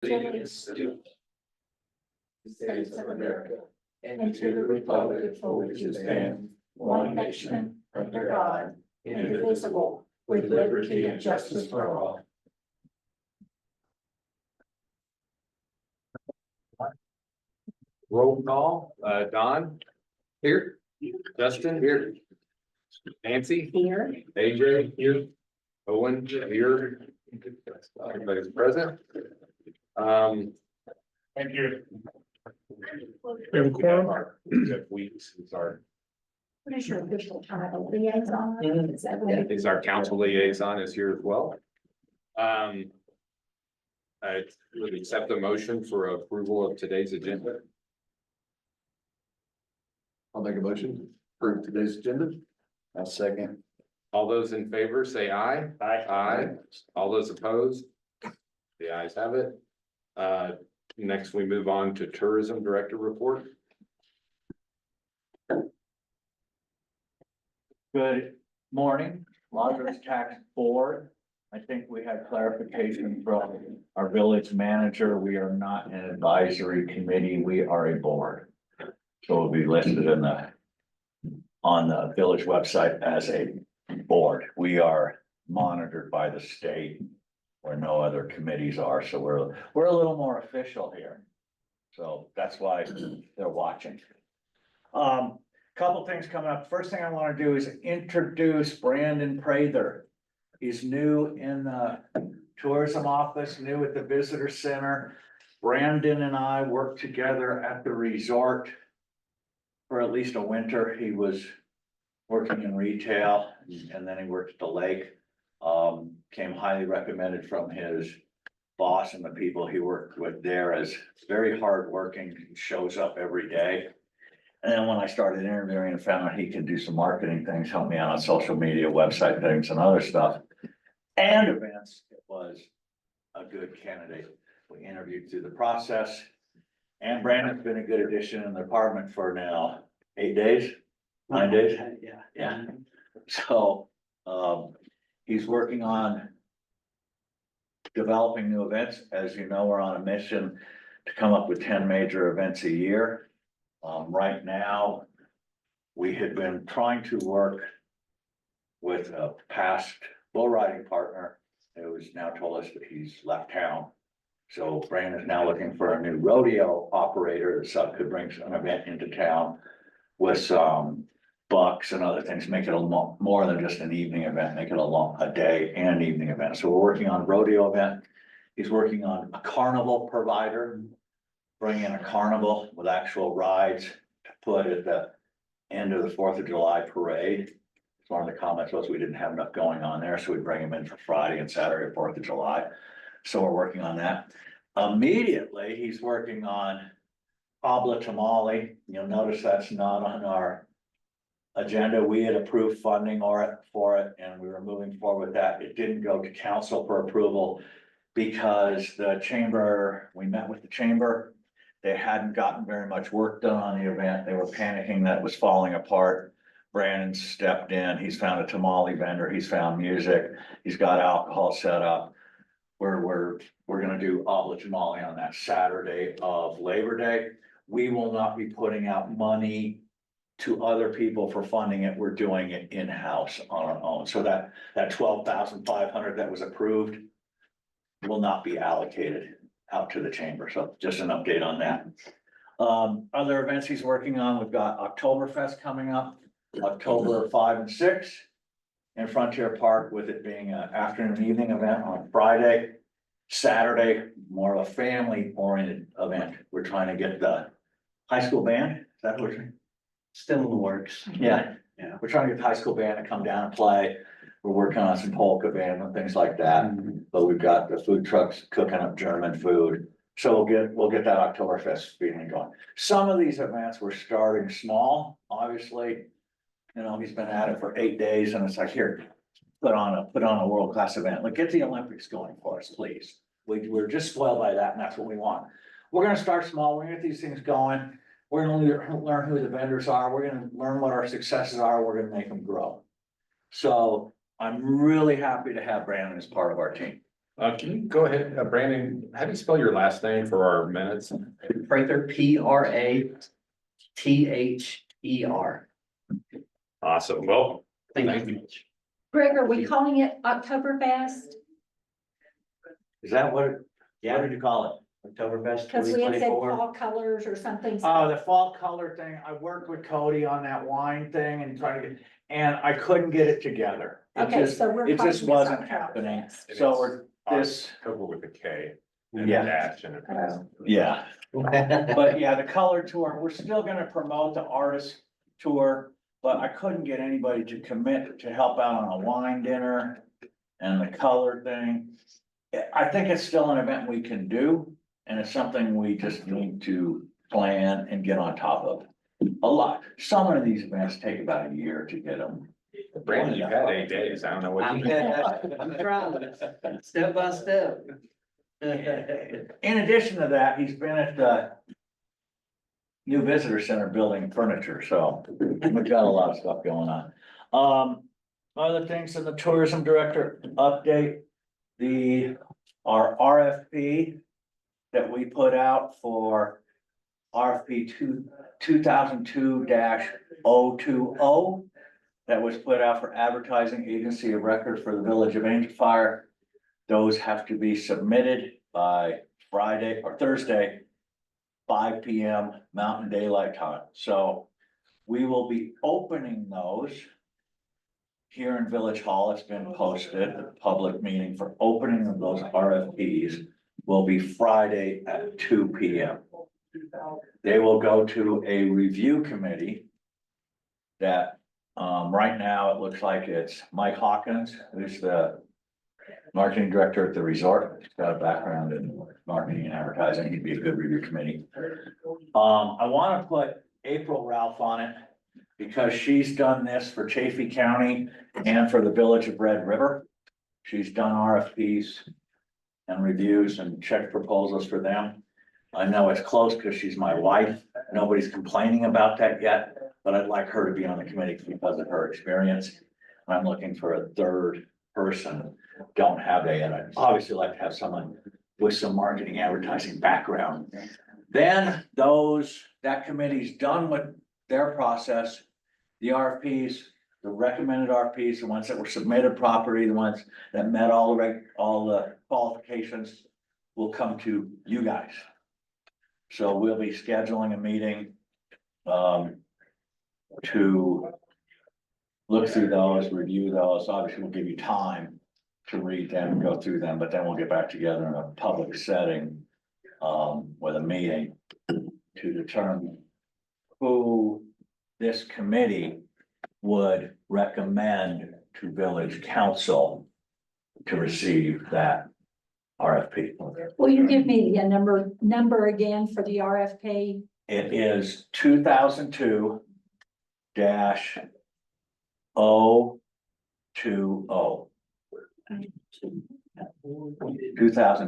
allegiance to the States of America and to the republic for which it stands, one nation, under God, indivisible, with liberty and justice for all. Roll call, Don? Here. Justin? Here. Nancy? Here. AJ? Here. Owen? Here. Everybody's present. Thank you. We have a quorum. Weeks, it's our, What is your official title? Liaison? Is that what it is? our council liaison is here as well. I would accept the motion for approval of today's agenda. I'll make a motion for today's agenda. I'll second. All those in favor say aye. Aye. All those opposed? The ayes have it. Next, we move on to tourism director report. Good morning, Lodgers Tax Board. I think we had clarification from our village manager. We are not an advisory committee, we are a board. So it'll be listed in on the village website as a board. We are monitored by the state where no other committees are, so we're a little more official here. So that's why they're watching. Couple things coming up. First thing I want to do is introduce Brandon Prather. He's new in the tourism office, new at the visitor center. Brandon and I worked together at the resort for at least a winter. He was working in retail and then he worked at the lake. Came highly recommended from his boss and the people he worked with there as very hardworking, shows up every day. And then when I started interviewing and found out he could do some marketing things, help me out on social media, website things and other stuff. And events, it was a good candidate. We interviewed through the process. And Brandon's been a good addition in the department for now 8 days, 9 days. Yeah. So, he's working on developing new events. As you know, we're on a mission to come up with 10 major events a year. Right now, we had been trying to work with a past bull riding partner who has now told us that he's left town. So Brandon is now looking for a new rodeo operator that could bring an event into town with some bucks and other things, make it a lot more than just an evening event, make it a day and evening event. So we're working on a rodeo event. He's working on a carnival provider, bring in a carnival with actual rides to put at the end of the 4th of July parade. One of the comments was we didn't have enough going on there, so we bring him in for Friday and Saturday, 4th of July. So we're working on that. Immediately, he's working on Habla Tamale. You'll notice that's not on our agenda. We had approved funding for it, and we were moving forward with that. It didn't go to council for approval because the chamber, we met with the chamber. They hadn't gotten very much work done on the event. They were panicking that it was falling apart. Brandon stepped in. He's found a tamale vendor. He's found music. He's got alcohol set up. We're gonna do Habla Tamale on that Saturday of Labor Day. We will not be putting out money to other people for funding it. We're doing it in-house on our own. So that 12,500 that was approved will not be allocated out to the chamber. So just an update on that. Other events he's working on, we've got Oktoberfest coming up, October 5 and 6 in Frontier Park, with it being an afternoon and evening event on Friday. Saturday, more of a family oriented event. We're trying to get the high school band. Is that what you're? Still in the works. Yeah. We're trying to get the high school band to come down and play. We're working on some polka band and things like that, but we've got the food trucks cooking up German food. So we'll get that Oktoberfest feeling going. Some of these events we're starting small, obviously. You know, he's been at it for 8 days and it's like, here, put on a world-class event. Like, get the Olympics going for us, please. We're just spoiled by that and that's what we want. We're gonna start small. We're gonna get these things going. We're gonna learn who the vendors are. We're gonna learn what our successes are. We're gonna make them grow. So I'm really happy to have Brandon as part of our team. Can you go ahead, Brandon, how do you spell your last name for our minutes? Prather, Prather. Awesome, well, Thank you. Greg, are we calling it Oktoberfest? Is that what did you call it? Oktoberfest Because twenty we had said twenty-four. fall colors or something. Oh, the fall color thing, I worked with Cody on that wine thing and trying to get, and I couldn't get it together. It Okay, just, so we're it calling just this wasn't Oktoberfest. happening, And so it's we're, this, October with a K and a Yeah. dash and a. Yeah, but yeah, the color tour, we're still gonna promote the artist tour. But I couldn't get anybody to commit to help out on a wine dinner and the color thing. I think it's still an event we can do, and it's something we just need to plan and get on top of. A lot, some of these events take about a year to get them. Brandon, you've had 8 days, I don't know what I'm you. trying, step by step. In addition to that, he's been at the new visitor center building furniture, so we've got a lot of stuff going on. Other things in the tourism director update, our RFP that we put out for RFP 2002-020 that was put out for advertising agency of record for the Village of Angel Fire. Those have to be submitted by Friday or Thursday, 5 PM Mountain Daylight Time. So we will be opening those here in Village Hall. It's been posted, the public meeting for opening of those RFPs will be Friday at 2 PM. They will go to a review committee that, right now, it looks like it's Mike Hawkins, who's the marketing director at the resort. He's got a background in marketing and advertising. He'd be a good review committee. I want to put April Ralph on it because she's done this for Chaffey County and for the Village of Red River. She's done RFPs and reviews and checked proposals for them. I know it's close because she's my wife. Nobody's complaining about that yet, but I'd like her to be on the committee because of her experience. I'm looking for a third person. Don't have that yet. I'd obviously like to have someone with some marketing advertising background. Then that committee's done with their process. The RFPs, the recommended RFPs, the ones that were submitted properly, the ones that met all the qualifications will come to you guys. So we'll be scheduling a meeting to look through those, review those. Obviously, we'll give you time to read them and go through them, but then we'll get back together in a public setting with a meeting to determine who this committee would recommend to village council to receive that RFP. Will you give me the number again for the RFP? It is 2002-020.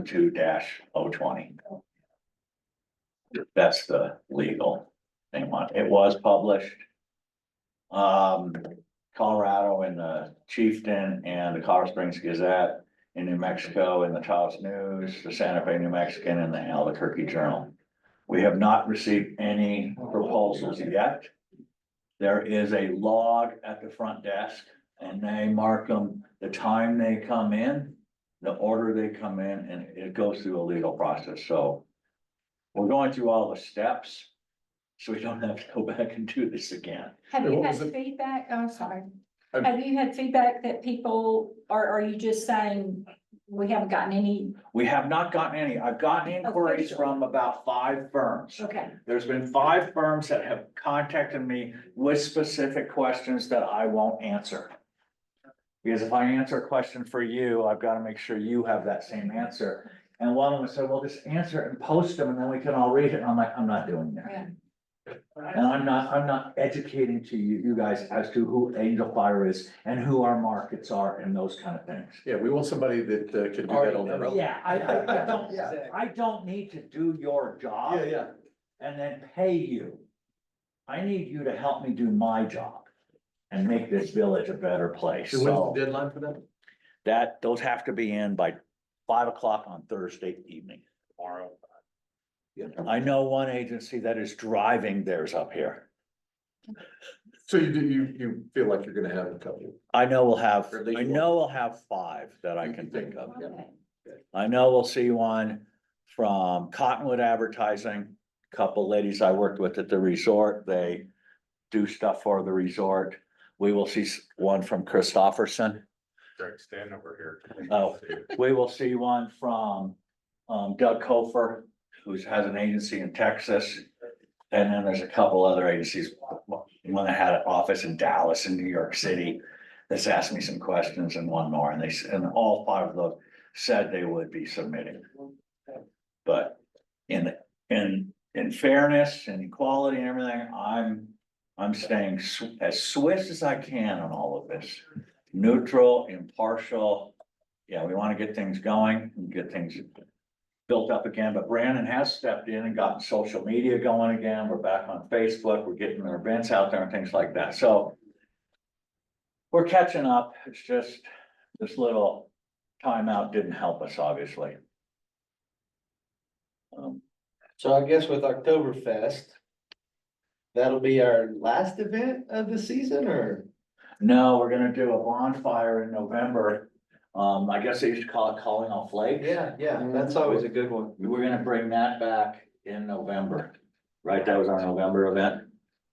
2002-020. That's the legal thing on. It was published. Colorado in the Chieftain and the Colorado Springs Gazette, in New Mexico in the Taos News, the Santa Fe New Mexican, and the Albuquerque Journal. We have not received any proposals yet. There is a log at the front desk and they mark them the time they come in, the order they come in, and it goes through a legal process. So we're going through all the steps, so we don't have to go back and do this again. Have Hey, you what had was it? feedback? Oh, sorry. Um, Have you had feedback that people, or are you just saying we haven't gotten any? We have not gotten any. I've gotten inquiries from about 5 firms. Okay, There's been 5 firms that have contacted me with specific questions that I won't answer. Because if I answer a question for you, I've got to make sure you have that same answer. And one of them said, well, just answer it and post them and then we can all read it. And I'm like, I'm not doing that. yeah. And I'm not educating to you guys as to who Angel Fire is and who our markets are and those kind of things. Yeah, we want somebody that can do that on their own. Yeah, I don't need to do your job Yeah. and then pay you. I need you to help me do my job and make this village a better place. So when's So the deadline for that? those have to be in by 5 o'clock on Thursday evening. Tomorrow. I know one agency that is driving theirs up here. So you feel like you're gonna have a couple? I know we'll have, Or at least I know we'll have 5 that I can think of. Okay. I know we'll see one from Cottonwood Advertising, a couple ladies I worked with at the resort, they do stuff for the resort. We will see one from Christofferson. Greg, stand over here. Oh. We will see one from Doug Kofer, who has an agency in Texas. And then there's a couple other agencies, one that had an office in Dallas and New York City. That's asked me some questions and one more, and and all 5 of those said they would be submitting. But in fairness and equality and everything, I'm staying as Swiss as I can on all of this. Neutral, impartial. Yeah, we want to get things going and get things built up again, but Brandon has stepped in and gotten social media going again. We're back on Facebook. We're getting our events out there and things like that. So we're catching up. It's just this little timeout didn't help us, obviously. So I guess with Oktoberfest, that'll be our last event of the season, or? No, we're gonna do a bonfire in November. I guess they used to call it Calling All Flakes. Yeah, that's always a good one. We're gonna bring that back in November, right? That was our November event.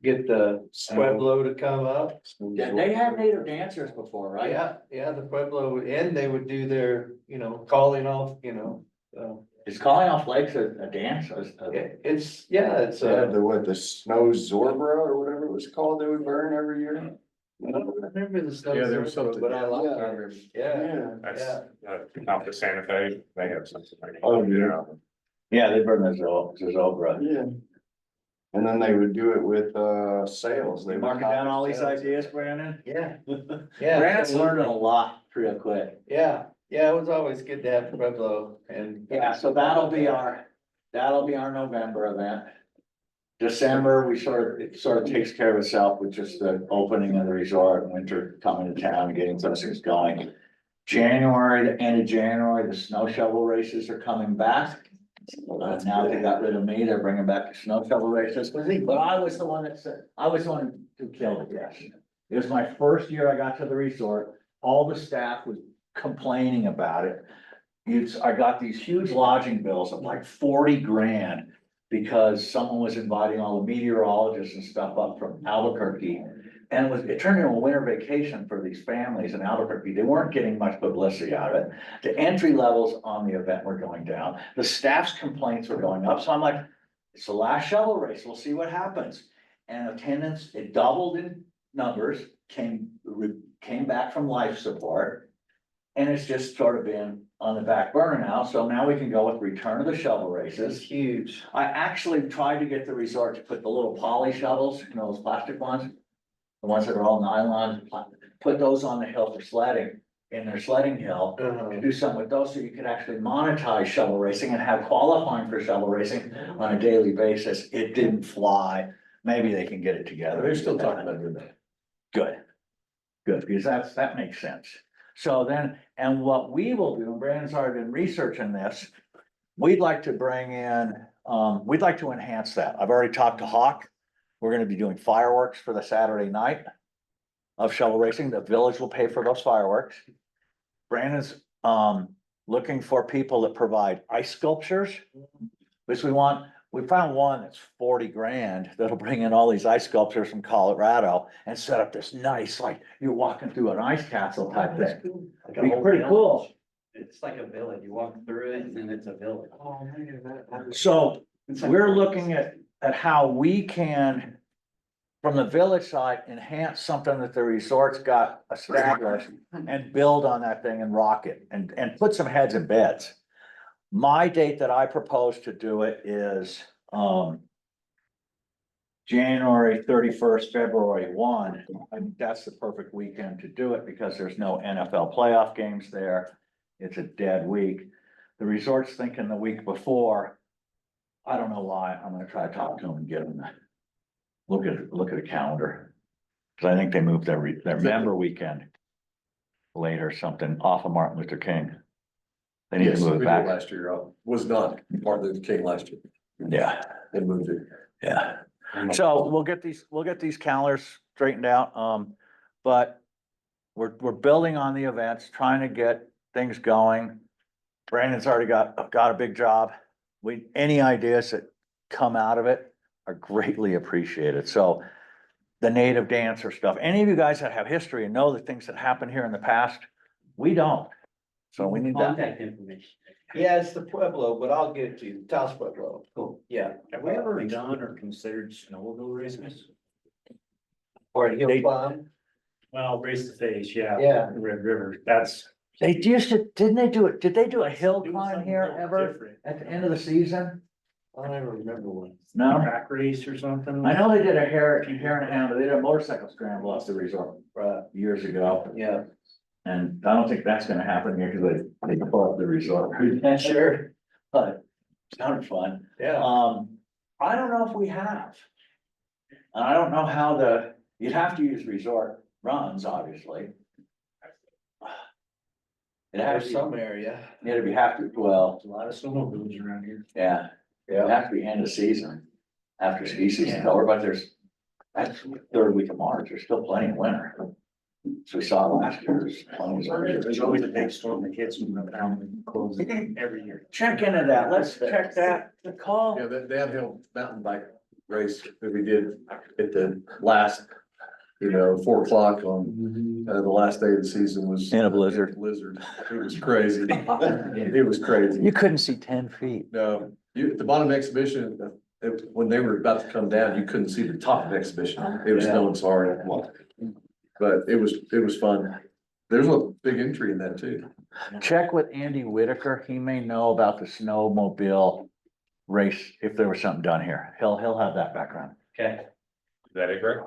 Get the Pueblo to come up. Yeah, they had native dancers before, right? Yeah, the Pueblo, and they would do their, calling off, Is Calling All Flakes a dance? it's The snow Zorbra or whatever it was called, they would burn every year. I don't remember the snow. Yeah, there was Zebra, something. But I like Yeah. it, yeah. That's, Yeah. out to Santa Fe, they have something like. Oh, yeah. Yeah, they burn the Zobra. Yeah. And then they would do it with sales. They would Marking down all these sales. ideas, Brandon? Yeah, Brandon's learning a lot real quick. yeah, it was always good to have Pueblo and. Yeah, so that'll be our November event. December, it sort of takes care of itself with just the opening of the resort and winter coming to town and getting those things going. January, the end of January, the snow shovel races are coming back. Now they got rid of me, they're bringing back the snow shovel races, but I was the one who killed it, yes. It was my first year I got to the resort, all the staff was complaining about it. I got these huge lodging bills of like 40 grand. Because someone was inviting all the meteorologists and stuff up from Albuquerque. And it turned into a winter vacation for these families in Albuquerque. They weren't getting much publicity out of it. The entry levels on the event were going down. The staff's complaints were going up. So I'm like, it's the last shovel race. We'll see what happens. And attendance, it doubled in numbers, came back from life support. And it's just sort of been on the back burner now. So now we can go with return of the shovel It's races. huge. I actually tried to get the resort to put the little poly shovels, those plastic ones. The ones that are all nylon, put those on the hill for sledding, in their sledding hill. And do something with those so you could actually monetize shovel racing and have qualifying for shovel racing on a daily basis. It didn't fly. Maybe they can get it together. They're still talking about doing that. Good. Good, because that makes sense. So then, and what we will do, and Brandon's already been researching this, we'd like to bring in, we'd like to enhance that. I've already talked to Hawk. We're gonna be doing fireworks for the Saturday night of shovel racing. The village will pay for those fireworks. Brandon's, looking for people that provide ice sculptures, which we found one that's 40 grand that'll bring in all these ice sculptures from Colorado and set up this nice, like you're walking through an ice castle type thing. Be pretty cool. It's like a village. You walk through it and it's a village. So we're looking at how we can, from the village side, enhance something that the resort's got established and build on that thing and rock it and put some heads in beds. My date that I propose to do it is, January 31st, February 1. I think that's the perfect weekend to do it because there's no NFL playoff games there. It's a dead week. The resort's thinking the week before. I don't know why. I'm gonna try to talk to them and get them to look at a calendar. Cause I think they moved their member weekend later, something off of Martin Luther King. They need to Yes, move we it did back. last year, was not Martin Luther King last year, Yeah, they moved it. yeah. So we'll get these calendars straightened out, but we're building on the events, trying to get things going. Brandon's already got a big job. Any ideas that come out of it are greatly appreciated. So the native dancer stuff, any of you guys that have history and know the things that happened here in the past, we don't. So we need that. Contact information. Yeah, it's the Pueblo, but I'll get it to you, Taos Pueblo. Cool. Yeah. Have we ever done or considered snowmobile races? Or a hill They- climb. Well, race to face, yeah. Yeah. Red River, that's. They used to, didn't they do it? Did they do a hill It was climb something here a little ever different. at the end of the season? I don't ever remember one. No? Track race or something? I know they did a hare and a hound, they did a motorcycle scramble off the resort, years ago. Yeah. And I don't think that's gonna happen here because they pull up the resort. Yeah, sure, but it sounded fun. Yeah. I don't know if we have. And I don't know how you'd have to use resort runs, obviously. It has There's to, some area. it'd be have to, well, There's a lot of snowmobiles around here. yeah, it'd have to be end of season. After ski season, over, but that's third week of March, there's still plenty of winter. So we saw last year, there's plenty of. There's always a big storm that hits them around and closes every year. Check into that, let's check that, the call. Yeah, that downhill mountain bike race that we did at the last, 4 o'clock on, the last day of the season was. In a blizzard. Blizzard, it was crazy, it was crazy. You couldn't see 10 feet. No, at the bottom exhibition, when they were about to come down, you couldn't see the top of exhibition, it was snowing so hard. But it was fun, there's a big entry in that too. Check with Andy Whitaker, he may know about the snowmobile race, if there was something done here, he'll have that background. Okay. Is that it, Greg?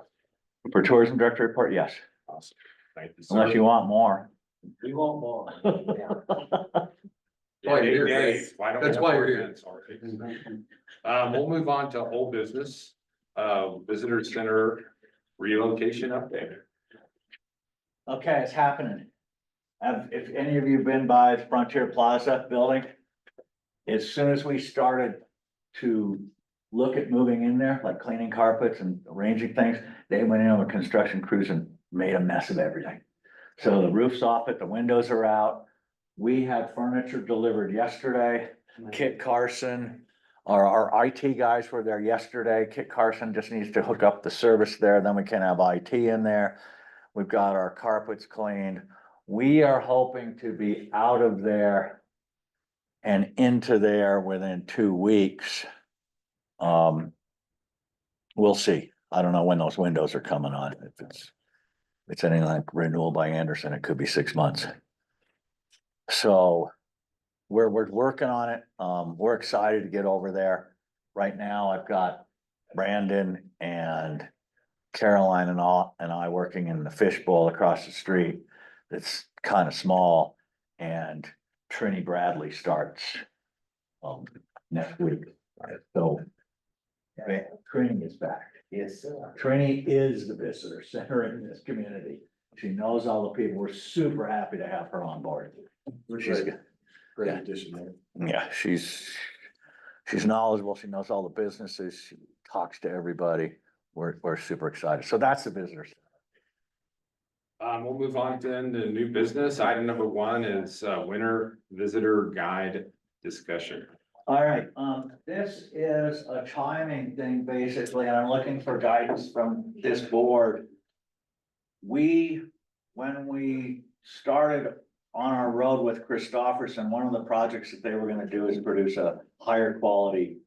For tourism director report, yes, Awesome. Thank you. unless you want more. We want more. Why you're here, Dave, why don't we That's have why more you're here. events, Artie? We'll move on to old business, visitor center relocation update. Okay, it's happening. If any of you been by the Frontier Plaza building, as soon as we started to look at moving in there, like cleaning carpets and arranging things, they went in with construction crews and made a mess of everything. So the roof's off it, the windows are out. We had furniture delivered yesterday. Kit Carson, our IT guys were there yesterday. Kit Carson just needs to hook up the service there, then we can have IT in there. We've got our carpets cleaned. We are hoping to be out of there and into there within 2 weeks. We'll see. I don't know when those windows are coming on. If it's anything like renewal by Anderson, it could be 6 months. So we're working on it. We're excited to get over there. Right now, I've got Brandon and Caroline and I working in the fishbowl across the street. It's kind of small, and Trini Bradley starts next week. So Trini is back. Yes, sir. Trini is the visitor center in this community. She knows all the people. We're super happy to have her on board. She's good. Great Yeah. addition there. Yeah, she's knowledgeable. She knows all the businesses. She talks to everybody. We're super excited. So that's the visitors. We'll move on then to new business. Item number 1 is winter visitor guide discussion. All right, this is a timing thing basically, and I'm looking for guidance from this board. When we started on our road with Christofferson, one of the projects that they were gonna do is produce a higher quality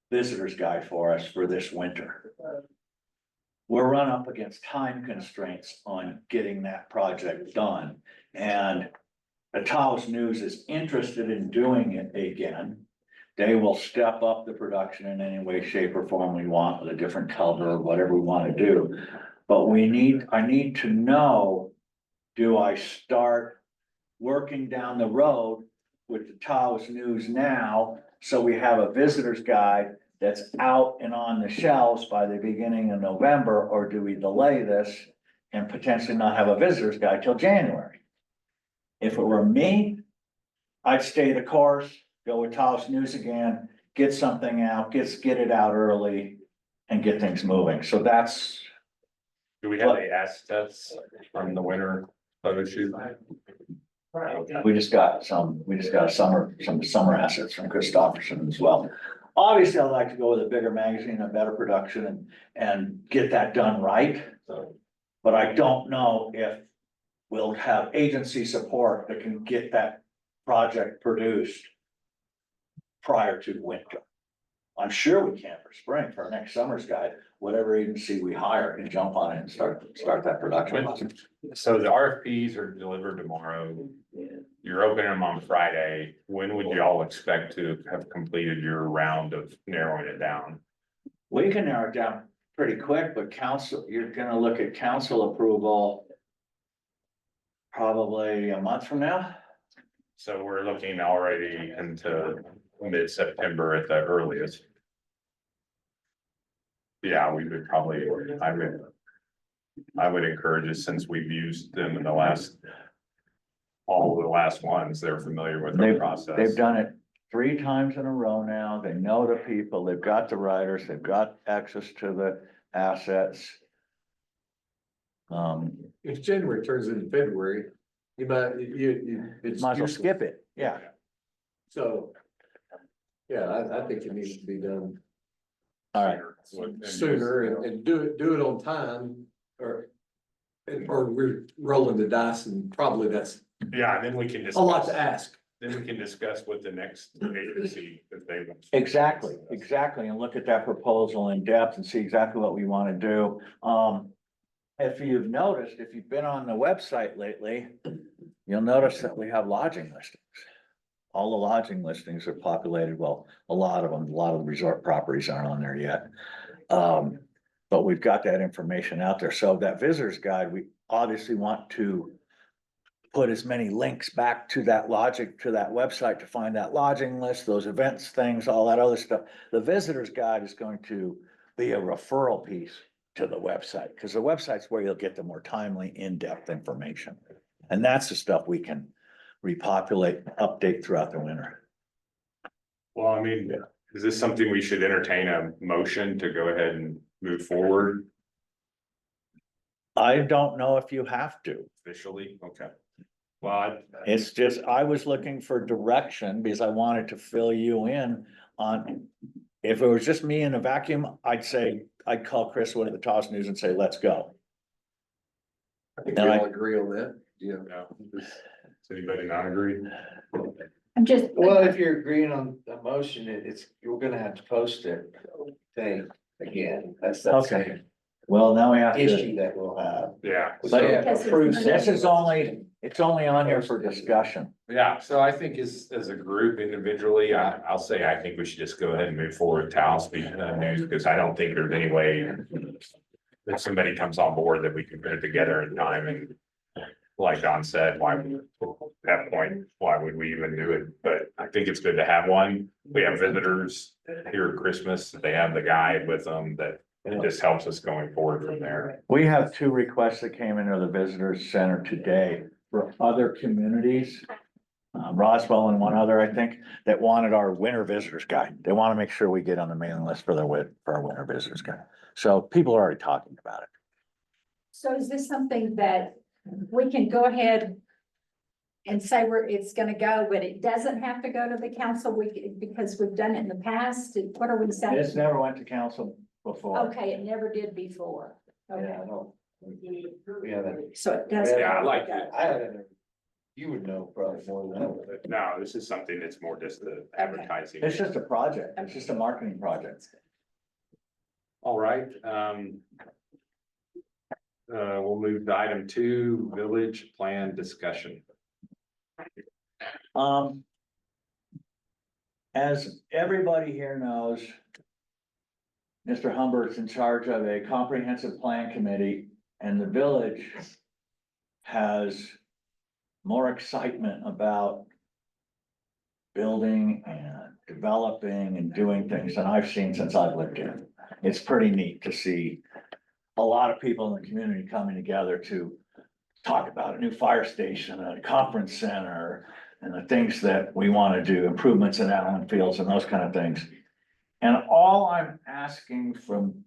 visitor's guide for us for this winter. We're run up against time constraints on getting that project done, and the Taos News is interested in doing it again. They will step up the production in any way, shape, or form we want with a different color or whatever we want to do. But I need to know, do I start working down the road with the Taos News now? So we have a visitor's guide that's out and on the shelves by the beginning of November, or do we delay this and potentially not have a visitor's guide till January? If it were me, I'd stay the course, go with Taos News again, get something out, get it out early and get things moving. So that's, Do we have any assets from the winter photo shoot? we just got some summer assets from Christopherson as well. Obviously, I'd like to go with a bigger magazine, a better production and get that done right. But I don't know if we'll have agency support that can get that project produced prior to winter. I'm sure we can for spring, for our next summer's guide, whatever agency we hire can jump on it and start that production. So the RFPs are delivered tomorrow. You're opening them on Friday. When would you all expect to have completed your round of narrowing it down? We can narrow it down pretty quick, but you're gonna look at council approval probably a month from now. So we're looking already into mid-September at the earliest. Yeah, we would probably, I would encourage it, since we've used them in all of the last ones, they're familiar with the process. They've done it 3 times in a row now. They know the people, they've got the writers, they've got access to the assets. If January turns into February, you might, it's. Might as well skip it, yeah. So, yeah, I think it needs to be done All right, sooner and do it on time or we're rolling the dice and probably that's Yeah, and then we can a lot discuss, to ask. then we can discuss with the next agency that they. exactly, and look at that proposal in depth and see exactly what we wanna do. If you've noticed, if you've been on the website lately, you'll notice that we have lodging listings. All the lodging listings are populated, well, a lot of the resort properties aren't on there yet. But we've got that information out there, so that visitor's guide, we obviously want to put as many links back to that website to find that lodging list, those events, things, all that other stuff. The visitor's guide is going to be a referral piece to the website, because the website's where you'll get the more timely, in-depth information. And that's the stuff we can repopulate, update throughout the winter. Well, I mean, is this something we should entertain a motion to go ahead and move forward I don't know if you have to. officially? Okay. Well, It's just, I was looking for direction because I wanted to fill you in on. If it was just me in a vacuum, I'd call Chris Wood at the Taos News and say, let's go. I think we all agree on that, yeah. does anybody not agree? I'm just. Well, if you're agreeing on a motion, you're gonna have to post it thing again. That's the Okay. Well, now we have to, issue that we'll have. Yeah. but Because it's- this is it's only on here for discussion. Yeah, so I think as a group individually, I'll say I think we should just go ahead and move forward with Taos News, because I don't think there's any way if somebody comes on board that we can put it together in time, and like Don said, at that point, why would we even do it? But I think it's good to have one. We have visitors here at Christmas, they have the guide with them, that it just helps us going forward from there. We have 2 requests that came into the visitors center today for other communities. Roswell and one other, I think, that wanted our winter visitors guide. They want to make sure we get on the mailing list for our winter visitors guide. So people are already talking about it. So is this something that we can go ahead and say it's gonna go, but it doesn't have to go to the council, because we've done it in the past? What are we saying? This never went to council before. Okay, it never did before. Okay, Yeah, I know. We haven't. so it does. Yeah, I like it. I haven't. You would know probably more than I would. No, this is something that's more just the advertising. It's just a project. It's just a marketing project. All right, we'll move to item 2, village plan discussion. As everybody here knows, Mr. Humbert's in charge of a comprehensive plan committee, and the village has more excitement about building and developing and doing things than I've seen since I've lived here. It's pretty neat to see a lot of people in the community coming together to talk about a new fire station, a conference center, and the things that we wanna do, improvements in Allen Fields and those kind of things. And all I'm asking from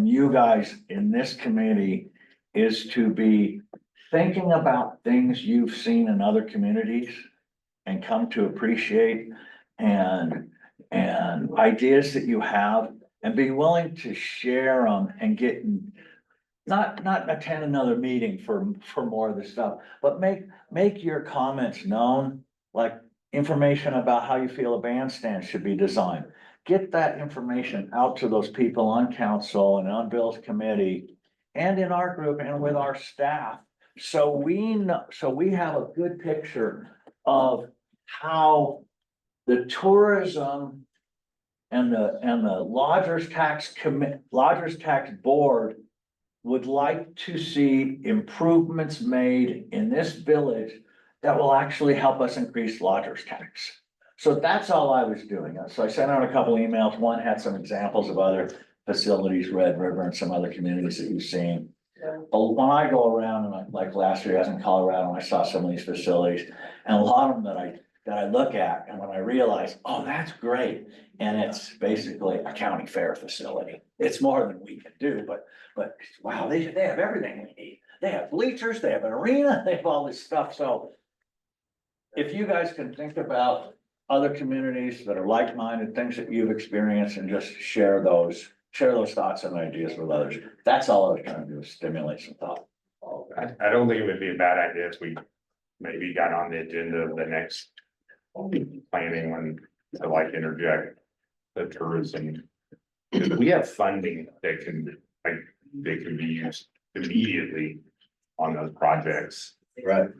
you guys in this committee is to be thinking about things you've seen in other communities and come to appreciate and ideas that you have and be willing to share them and get, not attend another meeting for more of this stuff, but make your comments known, like information about how you feel a bandstand should be designed. Get that information out to those people on council and on Bill's committee and in our group and with our staff. So we know, so we have a good picture of how the tourism and the lodgers tax board would like to see improvements made in this village that will actually help us increase lodgers tax. So that's all I was doing. So I sent out a couple emails. One had some examples of other facilities, Red River and some other communities that you've seen. But when I go around and like last year I was in Colorado and I saw some of these facilities and a lot of them that I look at and when I realize, oh, that's great. And it's basically a county fair facility. It's more than we can do, but wow, they have everything we need. They have bleachers, they have an arena, they have all this stuff. So if you guys can think about other communities that are like-minded, things that you've experienced and just share those thoughts and ideas with others. That's all I was trying to do is stimulate some thought. I don't think it would be a bad idea if we maybe got on the agenda of the next planning one to like interject the tourism. We have funding that can, like, they can be used immediately on those projects. Right.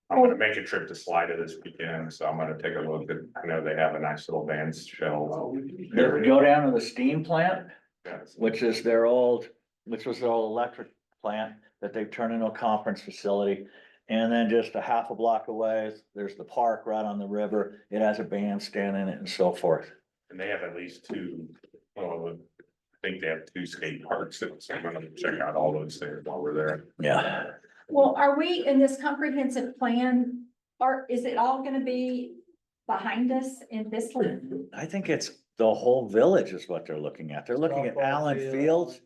I'm gonna make a trip to Slida this weekend, so I'm gonna take a look at, I know they have a nice little band shell. Go down to the steam plant, Yes. which was their old electric plant that they've turned into a conference facility. And then just a half a block away, there's the park right on the river. It has a bandstand in it and so forth. And they have at least two, well, I think they have two skate parks, so I'm gonna check out all those things while we're there. Yeah. Well, are we in this comprehensive plan, is it all gonna be behind us in this one? I think it's the whole village is what they're looking at. They're looking at Allen Fields.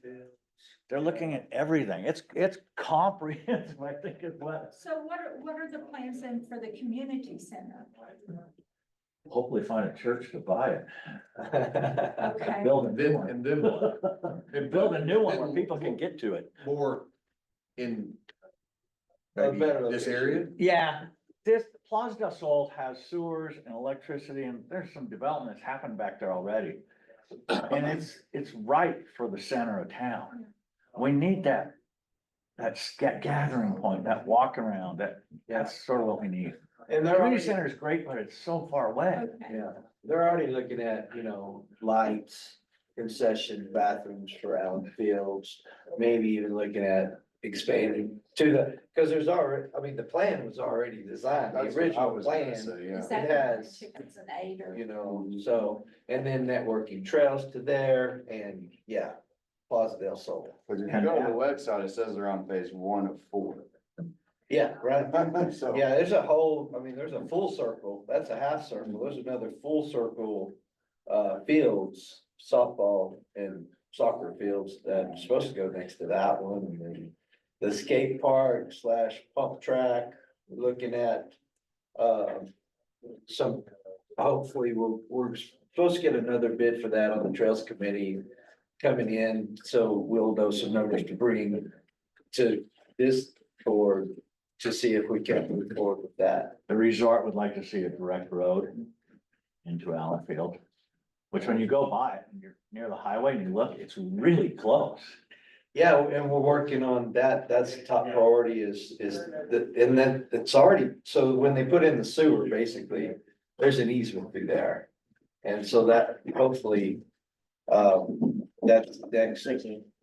They're looking at everything. It's comprehensive, I think is what. So what are the plans then for the community center? Hopefully find a church to buy it. Okay. Build a And new then, one. and then what? And build a new one where people can get to it. More in A maybe better this location. area? Yeah, this Plaza del Sol has sewers and electricity and there's some development that's happened back there already. And it's right for the center of town. We need that gathering point, that walk around, that's sort of what we need. And The they're community already, center is great, but it's so far away. Okay. yeah, they're already looking at, lights, concession bathrooms for Allen Fields. Maybe even looking at expanding to because there's already, the plan was already designed, the That's what I original was gonna plan. say, yeah. Is that It has- chickens and egg or? So, and then networking trails to there and, yeah, Plaza del Sol. But if you go to the website, it says they're on phase 1 of 4. Yeah, right. So. Yeah, there's a whole, there's a full circle, that's a half circle, there's another full circle, fields, softball and soccer fields that are supposed to go next to that one, and then the skate park / pump track, looking at, some, hopefully we're supposed to get another bid for that on the Trails Committee coming in, so we'll know some numbers to bring to this board to see if we can move forward with that. The resort would like to see a direct road into Allen Field, which when you go by it, and you're near the highway and you look, it's really close. Yeah, and we're working on that. That's the top priority and then it's already, so when they put in the sewer, basically, there's an easement through there. And so that hopefully, that's next,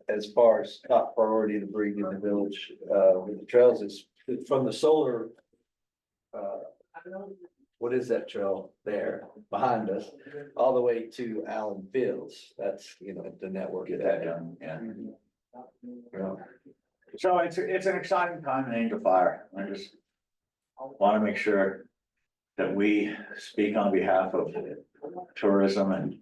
as far as top priority to bring in the village, with the trails is from the solar. What is that trail there behind us, all the way to Allen Fields? That's, the network of that. Yeah. Yeah. So it's an exciting time in Angel Fire. I just want to make sure that we speak on behalf of tourism and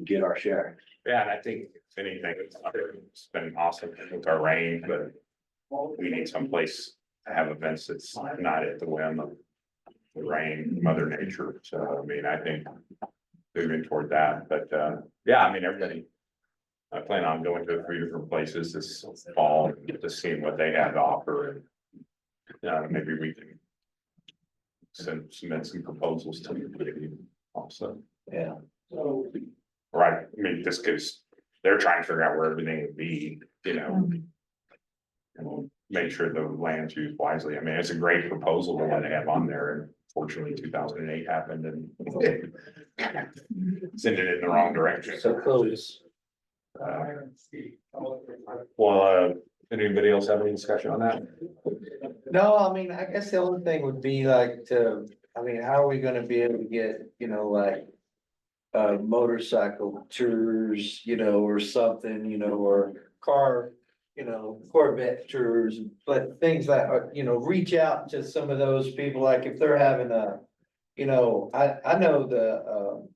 get our share. Yeah, and I think if anything, it's been awesome with our rain, but we need someplace to have events that's not at the whim of the rain, Mother Nature. So, I mean, I think moving toward that, but, yeah, I mean, everybody. I plan on going to a few different places this fall, just seeing what they have to offer and. Maybe we can. Submit some proposals to you also. Yeah. Right, I mean, just because they're trying to figure out where everything would be, you know. And we'll make sure the land's used wisely. I mean, it's a great proposal, the one they have on there, and fortunately, 2008 happened and. Sending it in the wrong direction. So close. Well, anybody else have any discussion on that? No, I mean, I guess the only thing would be like I mean, how are we gonna be able to get, like. Motorcycle tours, or something, or car, Corvette tours, but things that are, reach out to some of those people, like if they're having I know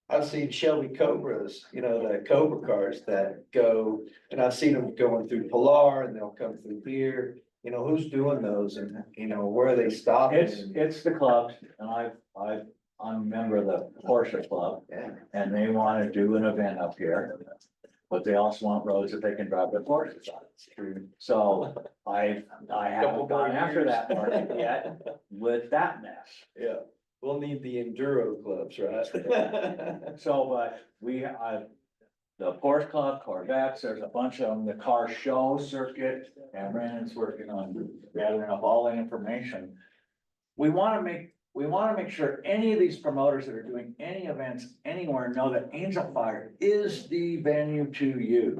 I've seen Shelby Cobras, the Cobra cars that go, and I've seen them going through Pilar and they'll come through here. Who's doing those and, where are they stopping? It's the clubs, and I'm a member of the Porsche Club, Yeah. and they want to do an event up here. But they also want roads that they can drive their Porsches on. So I haven't gone after that market yet with that mess. Yeah, we'll need the enduro clubs, right? So, but the Porsche Club, Corvettes, there's a bunch of them, the car show circuit, and Brandon's working on gathering up all the information. We wanna make sure any of these promoters that are doing any events anywhere know that Angel Fire is the venue to use.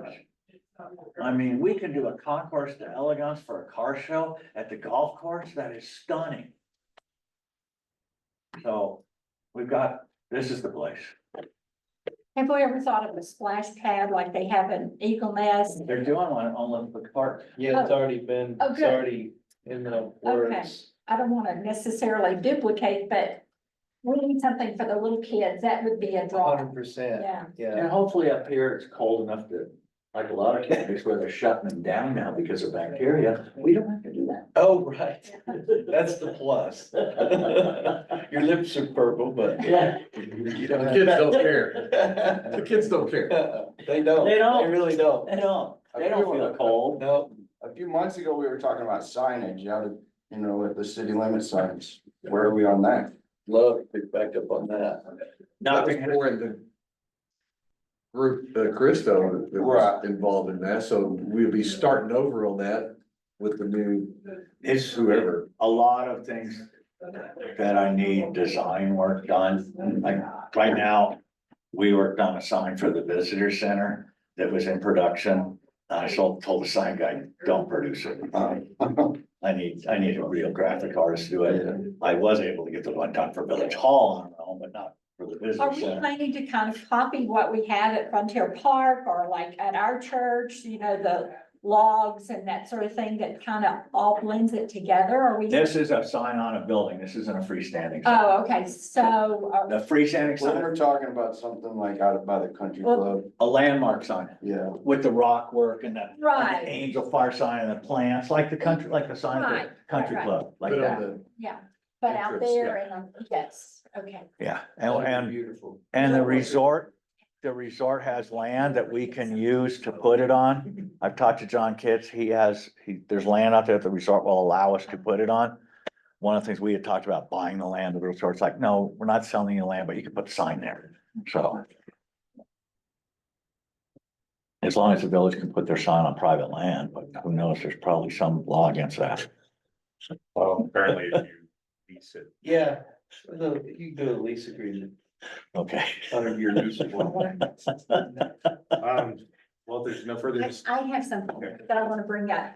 I mean, we can do a concourse de elegance for a car show at the golf course, that is stunning. So, this is the place. Have we ever thought of a splash pad like they have in Eagle Nest? They're doing one at Olympic Park. Yeah, it's already been, Oh, it's good. already in the works. I don't want to necessarily duplicate, but we need something for the little kids. That would be a draw. 100%, Yeah. yeah. And hopefully up here, it's cold enough to, like a lot of communities where they're shutting them down now because of bacteria, we don't have to do that. Oh, right, that's the plus. Your lips are purple, but. Yeah. You The don't kids have. don't care. The kids don't care. They don't. They don't. They really don't. They don't feel cold. No, A few months ago, we were talking about signage out of, at the city limit signs. Where are we on that? love to pick back up on that. That was Nothing, more in the group, Christo that was involved in that, so we'll be starting over on that with the new it's whoever. a lot of things that I need design work done. Like, right now, we worked on a sign for the visitor center that was in production. I told the sign guy, don't produce it. I need a real graphic artist to do it. I was able to get the one done for Village Hall on my own, but not for the visitor Are we center. planning to kind of copy what we have at Frontier Park or like at our church, the logs and that sort of thing that kind of all blends it together? Are we? This is a sign on a building. This isn't a freestanding. sign. Oh, okay, so, The freestanding We sign, were talking about something like out by the country Well- club, a landmark sign yeah. with the rock work and the right, angel fire sign and the plants, like the country, like the sign at Right, the country right. club, like But on that. the- yeah, but out Entrance, there and, yes, okay. Yeah, That'd be and beautiful. the resort has land that we can use to put it on. I've talked to John Kitts, there's land out there that the resort will allow us to put it on. One of the things we had talked about buying the land, the resort's like, no, we're not selling you land, but you can put the sign there, so. As long as the village can put their sign on private land, but who knows, there's probably some law against that. Well, apparently if you lease it. Yeah, no, you can do a lease agreement, Okay. 100-year lease. Well, if there's no further. I have something that I want to bring up.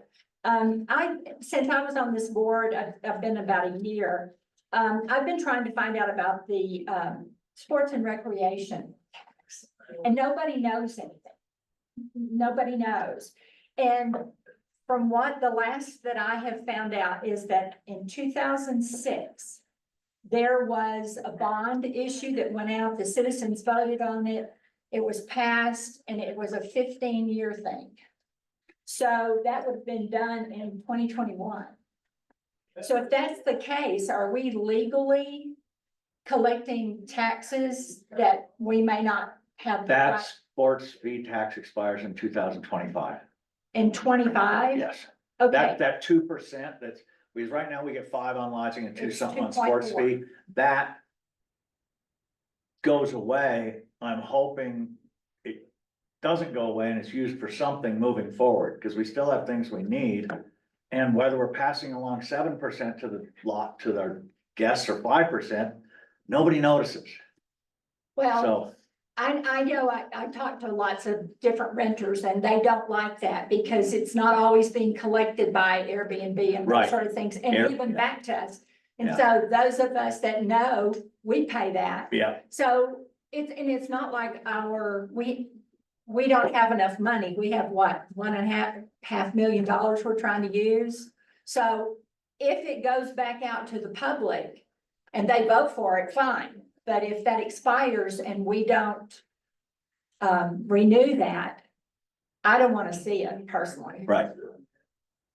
Since I was on this board, I've been about a year. I've been trying to find out about the, sports and recreation tax. And nobody knows anything. Nobody knows. And from what the last that I have found out is that in 2006, there was a bond issue that went out, the citizens voted on it, it was passed, and it was a 15-year thing. So that would have been done in 2021. So if that's the case, are we legally collecting taxes that we may not have? the That right sports fee tax expires in 2025. in 25? Yes, Okay, that 2%, that's, because right now we get 5 on lodging and 2 It's something on sports 2.4. fee, that goes away. I'm hoping it doesn't go away and it's used for something moving forward, because we still have things we need. And whether we're passing along 7% to the lot, to their guests, or 5%, nobody notices. well, So, I know, I talked to lots of different renters and they don't like that because it's not always being collected by Airbnb and Right. those sort of things, and Air- even back to us. And Yeah. so those of us that know, we pay that. yeah, So it's not like we don't have enough money. We have what, $1.5 million we're trying to use. So if it goes back out to the public and they vote for it, fine. But if that expires and we don't renew that, I don't want to see it personally. right,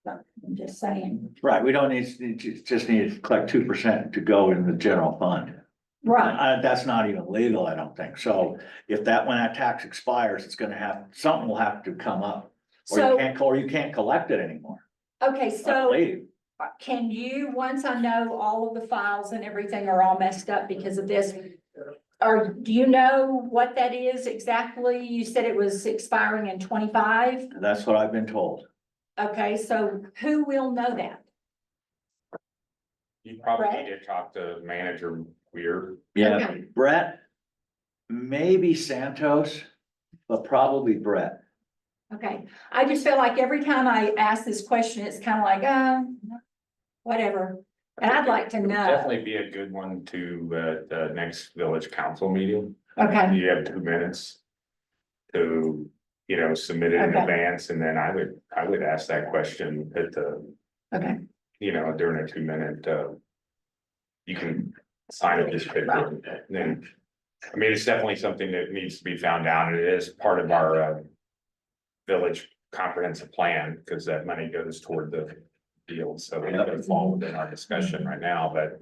I'm just saying. right. We don't just need to collect 2% to go in the general fund. Right, That's not even legal, I don't think. So if when that tax expires, it's gonna something will have to come up. Or you can't collect it anymore. okay, I so believe. can you, once I know all of the files and everything are all messed up because of this, do you know what that is exactly? You said it was expiring in 25. That's what I've been told. Okay, so who will know that? You probably Brett? need to talk to manager Weir. Yeah, Okay. Brett, maybe Santos, but probably Brett. Okay, I just feel like every time I ask this question, it's kind of like, whatever. And I'd like to It would know. Definitely be a good one to, the next village council meeting. Okay, You have 2 minutes to, submit it in Okay. advance, and then I would ask that question at the, okay, during a 2-minute, you can sign a description, and then, I mean, it's definitely something that needs to be found out, and it is part of our, village comprehensive plan, because that money goes toward the field, so it doesn't fall within our discussion right now, but,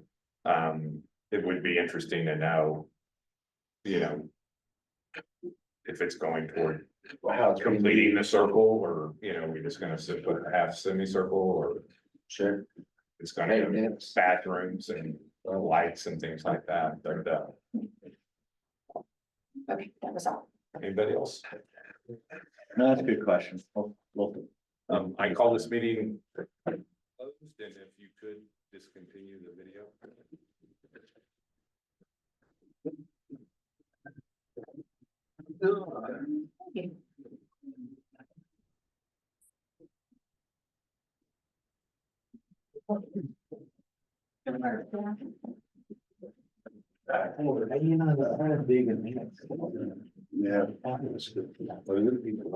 it would be interesting to know, if it's going toward How it's gonna completing be, the circle, or, we're just gonna put a half semicircle, or sure. it's gonna have bathrooms and lights and things like that, but, okay, that was all. anybody else? No, that's a good question. I call this meeting closed, and if you could discontinue the video. Thank you. Yeah.